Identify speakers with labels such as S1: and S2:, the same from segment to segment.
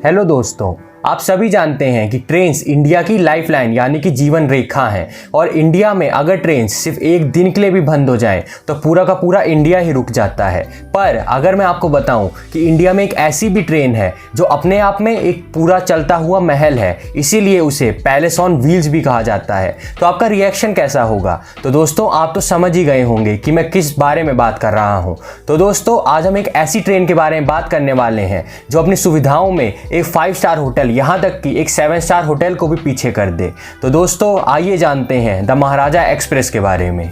S1: Hello दोस्तों, आप सभी जानते हैं कि ट्रेन्स इंडिया की लाइफलाइन यानी कि जीवन रेखा हैं और इंडिया में अगर ट्रेन सिर्फ एक दिन के लिए भी बंद हो जाए तो पूरा का पूरा इंडिया ही रुक जाता है। पर अगर मैं आपको बताऊं कि इंडिया में एक ऐसी भी ट्रेन है जो अपने आप में एक पूरा चलता हुआ महल है, इसीलिए उसे पैलेस ऑन व्हील्स भी कहा जाता है, तो आपका रिएक्शन कैसा होगा? तो दोस्तों, आप तो समझ ही गए होंगे कि मैं किस बारे में बात कर रहा हूं। तो दोस्तों, आज हम एक ऐसी ट्रेन के बारे में बात करने वाले हैं जो अपनी सुविधाओं में एक 5 स्टार होटल, यहाँ तक कि एक 7 स्टार होटल को भी पीछे कर दे। तो दोस्तों, आइए जानते हैं द महाराजा एक्सप्रेस के बारे में।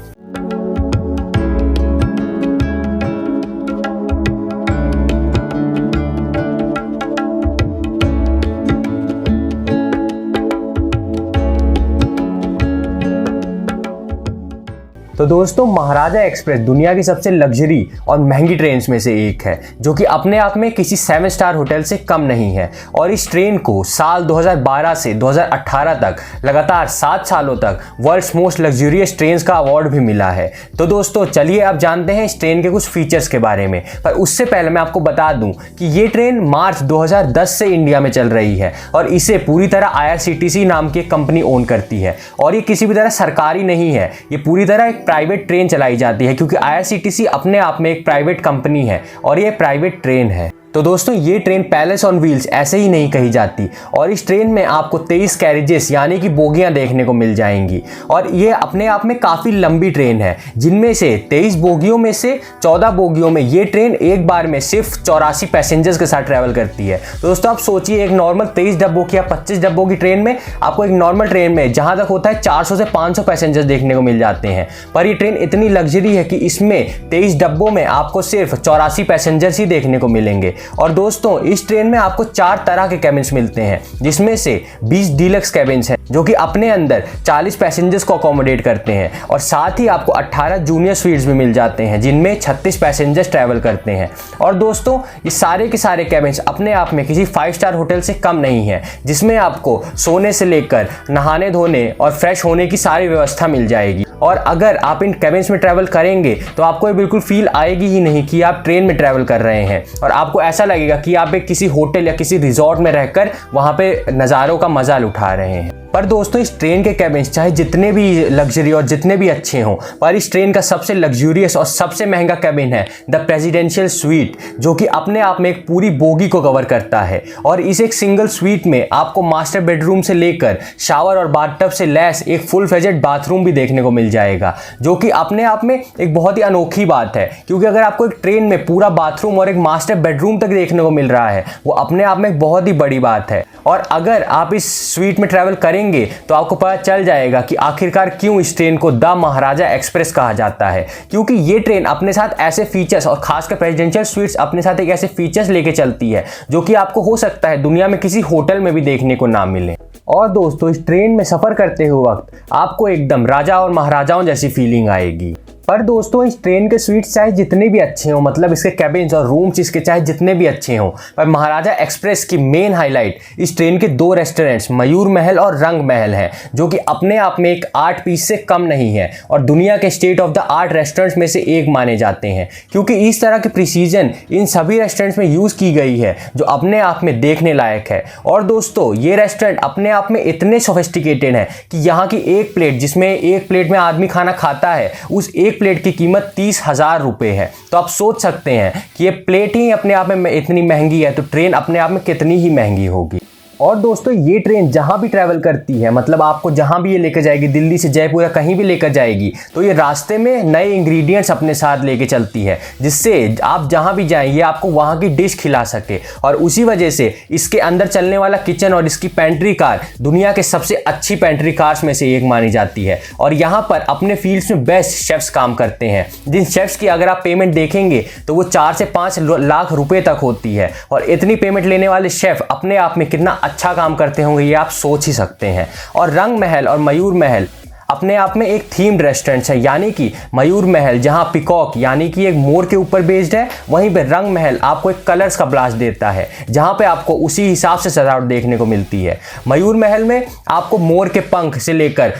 S1: तो दोस्तों, महाराजा एक्सप्रेस दुनिया की सबसे लग्जरी और महंगी ट्रेन में से एक है जो कि अपने आप में किसी 7 स्टार होटल से कम नहीं है। और इस ट्रेन को साल 2012 से 2018 तक लगातार 7 सालों तक वर्ल्ड्स मोस्ट लग्जरियस ट्रेन का अवार्ड भी मिला है। तो दोस्तों, चलिए अब जानते हैं इस ट्रेन के कुछ फीचर्स के बारे में। पर उससे पहले मैं आपको बता दूं कि ये ट्रेन मार्च 2010 से इंडिया में चल रही है और इसे पूरी तरह IRCTC नाम की कंपनी ओन करती है। और ये किसी भी तरह सरकारी नहीं है, ये पूरी तरह एक प्राइवेट ट्रेन चलाई जाती है, क्योंकि IRCTC अपने आप में एक प्राइवेट कंपनी है और ये प्राइवेट ट्रेन है। तो दोस्तों, ये ट्रेन पैलेस ऑन व्हील्स ऐसे ही नहीं कही जाती और इस ट्रेन में आपको 23 कैरेजेस यानी कि बोगियां देखने को मिल जाएंगी। और ये अपने आप में काफ़ी लंबी ट्रेन है, जिनमें से 23 बोगियों में से 14 बोगियों में ये ट्रेन एक बार में सिर्फ 84 पैसेंजर्स के साथ ट्रैवल करती है। तो दोस्तों, आप सोचिए, एक नॉर्मल 23 डब्बों की या 25 डब्बों की ट्रेन में आपको एक नॉर्मल ट्रेन में जहाँ तक होता है 400 से 500 पैसेंजर्स देखने को मिल जाते हैं, पर ये ट्रेन इतनी लग्जरी है कि इसमें 23 डब्बों में आपको सिर्फ 84 पैसेंजर्स ही देखने को मिलेंगे। और दोस्तों, इस ट्रेन में आपको 4 तरह के कैबिन्स मिलते हैं, जिसमें से 20 डीलक्स कैबिन्स हैं जो कि अपने अंदर 40 पैसेंजर्स को अकोमोडेट करते हैं। और साथ ही आपको 18 जूनियर स्वीट्स भी मिल जाते हैं जिनमें 36 पैसेंजर्स ट्रैवल करते हैं। और दोस्तों, ये सारे के सारे कैबिन्स अपने आप में किसी 5 स्टार होटल से कम नहीं है, जिसमें आपको सोने से लेकर नहाने धोने और फ्रेश होने की सारी व्यवस्था मिल जाएगी। और अगर आप इन कैबिन्स में ट्रैवल करेंगे तो आपको ये बिल्कुल फील आएगी ही नहीं कि आप ट्रेन में ट्रैवल कर रहे हैं, और आपको ऐसा लगेगा कि आप एक किसी होटल या किसी रिजॉर्ट में रहकर वहाँ पे नज़ारों का मजा उठा रहे हैं। पर दोस्तों, इस ट्रेन के कैबिन्स चाहे जितने भी लग्जरी और जितने भी अच्छे हों, पर इस ट्रेन का सबसे लग्जूरियस और सबसे महंगा कैबिन है द प्रेसिडेंशियल स्वीट, जो कि अपने आप में एक पूरी बोगी को कवर करता है। और इस एक सिंगल स्वीट में आपको मास्टर बेडरूम से लेकर शावर और बाथटब से लैस एक फुल फ्लेजेड बाथरूम भी देखने को मिल जाएगा, जो कि अपने आप में एक बहुत ही अनोखी बात है, क्योंकि अगर आपको एक ट्रेन में पूरा बाथरूम और एक मास्टर बेडरूम तक देखने को मिल रहा है, वो अपने आप में एक बहुत ही बड़ी बात है। और अगर आप इस स्वीट में ट्रैवल करेंगे तो आपको पता चल जाएगा कि आखिरकार क्यों इस ट्रेन को द महाराजा एक्सप्रेस कहा जाता है, क्योंकि ये ट्रेन अपने साथ ऐसे फीचर्स और खासकर प्रेसिडेंशियल स्वीट्स अपने साथ एक ऐसे फीचर्स लेके चलती है जो कि आपको हो सकता है दुनिया में किसी होटल में भी देखने को ना मिले। और दोस्तों, इस ट्रेन में सफर करते हुए वक्त आपको एकदम राजा और महाराजाओं जैसी फीलिंग आएगी। पर दोस्तों, इस ट्रेन के स्वीट्स चाहे जितने भी अच्छे हों, मतलब इसके कैबिन्स और रूम्स इसके चाहे जितने भी अच्छे हों, पर महाराजा एक्सप्रेस की मेन हाईलाइट इस ट्रेन के 2 रेस्टोरेंट्स मयूर महल और रंग महल हैं, जो कि अपने आप में एक आर्ट पीस से कम नहीं है और दुनिया के state of the art restaurants में से एक माने जाते हैं, क्योंकि इस तरह की प्रिसीजन इन सभी रेस्टोरेंट्स में यूज़ की गई है जो अपने आप में देखने लायक है। और दोस्तों, ये रेस्टोरेंट अपने आप में इतने सोफिस्टिकेटेड हैं कि यहाँ की एक प्लेट, जिसमें एक प्लेट में आदमी खाना खाता है, उस एक प्लेट की कीमत 30,000 रुपए है। तो आप सोच सकते हैं कि ये प्लेट ही अपने आप में इतनी महंगी है, तो ट्रेन अपने आप में कितनी ही महंगी होगी। और दोस्तों, ये ट्रेन जहाँ भी ट्रैवल करती है, मतलब आपको जहाँ भी ये लेकर जाएगी, दिल्ली से जयपुर या कहीं भी लेकर जाएगी, तो ये रास्ते में नए इंग्रेडिएंट्स अपने साथ लेके चलती है, जिससे आप जहाँ भी जाएं ये आपको वहाँ की डिश खिला सके। और उसी वजह से इसके अंदर चलने वाला किचन और इसकी पेंट्री कार दुनिया के सबसे अच्छी पेंट्री कार्स में से एक मानी जाती है। और यहाँ पर अपने फील्ड्स में बेस्ट शेफ्स काम करते हैं, जिन शेफ्स की अगर आप पेमेंट देखेंगे तो वो 4 से 5 लाख रुपए तक होती है। और इतनी पेमेंट लेने वाले शेफ अपने आप में कितना अच्छा काम करते होंगे ये आप सोच ही सकते हैं। और रंग महल और मयूर महल अपने आप में एक थीम्ड रेस्टोरेंट है, यानी कि मयूर महल जहां पिकॉक यानी कि एक मोर के ऊपर बेस्ड है, वहीं पे रंग महल आपको एक कलर्स का ब्लास्ट देता है, जहां पे आपको उसी हिसाब से सजावट देखने को मिलती है। मयूर महल में आपको मोर के पंख से लेकर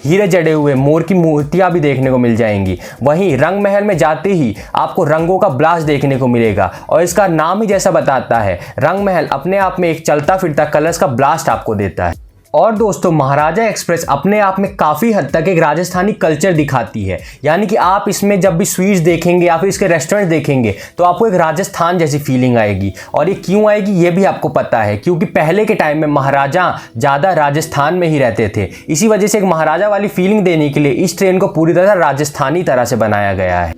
S1: हीरे जड़े हुए मोर की मूर्तियां भी देखने को मिल जाएंगी। वहीं रंग महल में जाते ही आपको रंगों का ब्लास्ट देखने को मिलेगा और इसका नाम ही जैसा बताता है, रंग महल अपने आप में एक चलता फिरता कलर्स का ब्लास्ट आपको देता है। और दोस्तों महाराजा एक्सप्रेस अपने आप में काफ़ी हद तक एक राजस्थानी कल्चर दिखाती है, यानी कि आप इसमें जब भी स्वीट्स देखेंगे या फिर इसके रेस्टोरेंट देखेंगे तो आपको एक राजस्थान जैसी फीलिंग आएगी। और ये क्यों आएगी ये भी आपको पता है, क्योंकि पहले के टाइम में महाराजा ज़्यादा राजस्थान में ही रहते थे। इसी वजह से एक महाराजा वाली फीलिंग देने के लिए इस ट्रेन को पूरी तरह राजस्थानी तरह से बनाया गया है।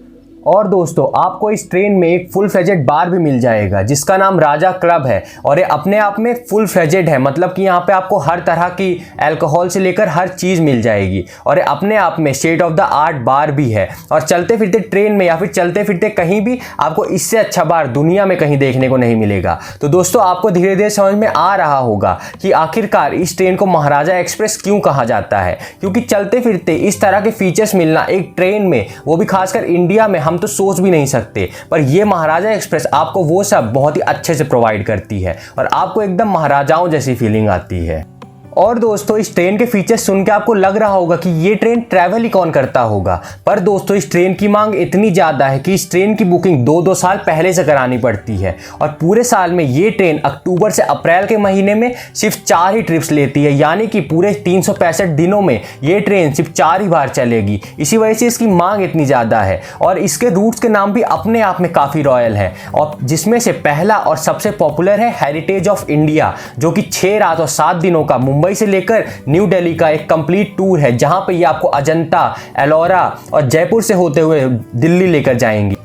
S1: और दोस्तों आपको इस ट्रेन में एक फुल फ्लेजेड बार भी मिल जाएगा जिसका नाम राजा क्लब है, और ये अपने आप में फुल फ्लेजेड है, मतलब कि यहाँ पे आपको हर तरह की अल्कोहल से लेकर हर चीज़ मिल जाएगी। और ये अपने आप में स्टेट ऑफ द आर्ट बार भी है, और चलते फिरते ट्रेन में या फिर चलते फिरते कहीं भी आपको इससे अच्छा बार दुनिया में कहीं देखने को नहीं मिलेगा। तो दोस्तों आपको धीरे धीरे समझ में आ रहा होगा कि आखिरकार इस ट्रेन को महाराजा एक्सप्रेस क्यों कहा जाता है, क्योंकि चलते फिरते इस तरह के फीचर्स मिलना एक ट्रेन में, वो भी खासकर इंडिया में, हम तो सोच भी नहीं सकते। पर ये महाराजा एक्सप्रेस आपको वो सब बहुत ही अच्छे से प्रोवाइड करती है और आपको एकदम महाराजाओं जैसी फीलिंग आती है। और दोस्तों इस ट्रेन के फीचर्स सुन के आपको लग रहा होगा कि ये ट्रेन ट्रैवल ही कौन करता होगा, पर दोस्तों इस ट्रेन की मांग इतनी ज़्यादा है कि इस ट्रेन की बुकिंग 2-2 साल पहले से करानी पड़ती है। और पूरे साल में ये ट्रेन अक्टूबर से अप्रैल के महीने में सिर्फ 4 ही ट्रिप्स लेती है, यानी कि पूरे 365 दिनों में ये ट्रेन सिर्फ 4 ही बार चलेगी। इसी वजह से इसकी मांग इतनी ज़्यादा है। और इसके रूट्स के नाम भी अपने आप में काफ़ी रॉयल है, और जिसमें से पहला और सबसे पॉपुलर है हेरिटेज ऑफ इंडिया, जो कि 6 रात और 7 दिनों का मुंबई से लेकर न्यू दिल्ली का एक कंप्लीट टूर है, जहां पे ये आपको अजंता, एलोरा और जयपुर से होते हुए दिल्ली लेकर जाएंगी।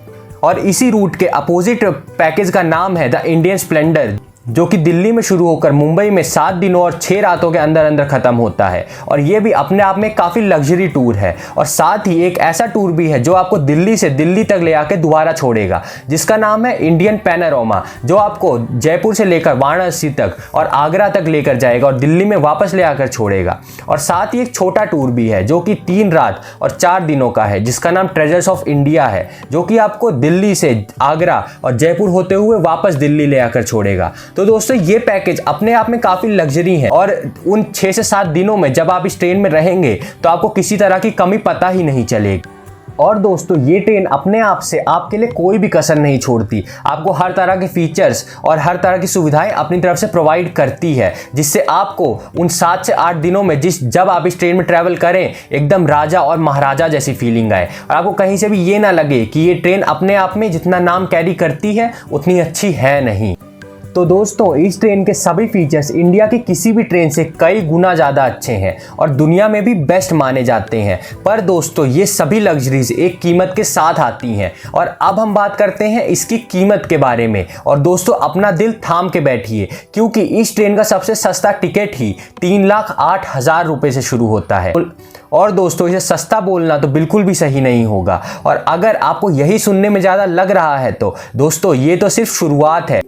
S1: और इसी रूट के अपोजिट पैकेज का नाम है द इंडियन स्प्लेंडर, जो कि दिल्ली में शुरू होकर मुंबई में 7 दिनों और 6 रातों के अंदर अंदर खत्म होता है। और ये भी अपने आप में काफ़ी लग्जरी टूर है, और साथ ही एक ऐसा टूर भी है जो आपको दिल्ली से दिल्ली तक ले आकर दोबारा छोड़ेगा, जिसका नाम है इंडियन पैनोरामा, जो आपको जयपुर से लेकर वाराणसी तक और आगरा तक लेकर जाएगा और दिल्ली में वापस ले आकर छोड़ेगा। और साथ ही एक छोटा टूर भी है जो कि 3 रात और 4 दिनों का है, जिसका नाम ट्रेजर्स ऑफ इंडिया है, जो कि आपको दिल्ली से आगरा और जयपुर होते हुए वापस दिल्ली ले आकर छोड़ेगा। तो दोस्तों ये पैकेज अपने आप में काफ़ी लग्जरी है, और उन 6 से 7 दिनों में जब आप इस ट्रेन में रहेंगे तो आपको किसी तरह की कमी पता ही नहीं चलेगी। और दोस्तों ये ट्रेन अपने आप से आपके लिए कोई भी कसर नहीं छोड़ती, आपको हर तरह के फीचर्स और हर तरह की सुविधाएं अपनी तरफ से प्रोवाइड करती है, जिससे आपको उन 7 से 8 दिनों में जब आप इस ट्रेन में ट्रैवल करें एकदम राजा और महाराजा जैसी फीलिंग आए, और आपको कहीं से भी ये ना लगे कि ये ट्रेन अपने आप में जितना नाम कैरी करती है उतनी अच्छी है नहीं। तो दोस्तों इस ट्रेन के सभी फीचर्स इंडिया की किसी भी ट्रेन से कई गुना ज़्यादा अच्छे हैं और दुनिया में भी बेस्ट माने जाते हैं। पर दोस्तों ये सभी लग्जरीज एक कीमत के साथ आती हैं, और अब हम बात करते हैं इसकी कीमत के बारे में। और दोस्तों अपना दिल थाम के बैठिए, क्योंकि इस ट्रेन का सबसे सस्ता टिकट ही 3,08,000 रुपये से शुरू होता है। और दोस्तों इसे सस्ता बोलना तो बिल्कुल भी सही नहीं होगा, और अगर आपको यही सुनने में ज़्यादा लग रहा है तो दोस्तों ये तो सिर्फ शुरुआत है,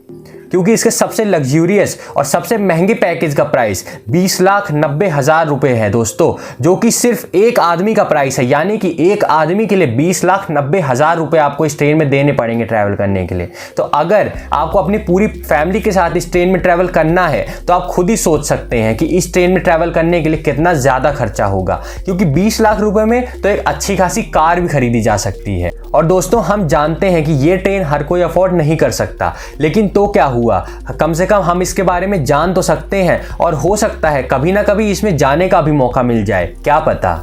S1: क्योंकि इसके सबसे लग्जूरियस और सबसे महंगे पैकेज का प्राइस 20,90,000 रुपये है दोस्तों, जो कि सिर्फ एक आदमी का प्राइस है, यानी कि एक आदमी के लिए 20,90,000 रुपये आपको इस ट्रेन में देने पड़ेंगे ट्रैवल करने के लिए। तो अगर आपको अपनी पूरी फैमिली के साथ इस ट्रेन में ट्रैवल करना है तो आप खुद ही सोच सकते हैं कि इस ट्रेन में ट्रैवल करने के लिए कितना ज़्यादा खर्चा होगा, क्योंकि 20 लाख रुपये में तो एक अच्छी खासी कार भी खरीदी जा सकती है। और दोस्तों हम जानते हैं कि ये ट्रेन हर कोई अफोर्ड नहीं कर सकता, लेकिन तो क्या हुआ, कम से कम हम इसके बारे में जान तो सकते हैं, और हो सकता है कभी ना कभी इसमें जाने का भी मौका मिल जाए, क्या पता।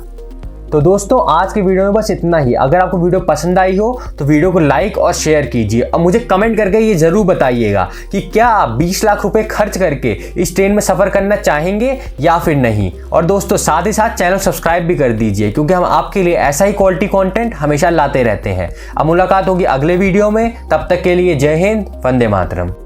S1: तो दोस्तों आज की वीडियो में बस इतना ही। अगर आपको वीडियो पसंद आई हो तो वीडियो को लाइक और शेयर कीजिए, और मुझे कमेंट करके ये ज़रूर बताइएगा कि क्या आप 20 लाख रुपए खर्च करके इस ट्रेन में सफ़र करना चाहेंगे या फिर नहीं। और दोस्तों साथ ही साथ चैनल सब्सक्राइब भी कर दीजिए, क्योंकि हम आपके लिए ऐसा ही क्वालिटी कॉन्टेंट हमेशा लाते रहते हैं। अब मुलाकात होगी अगले वीडियो में, तब तक के लिए जय हिंद, वंदे मातरम।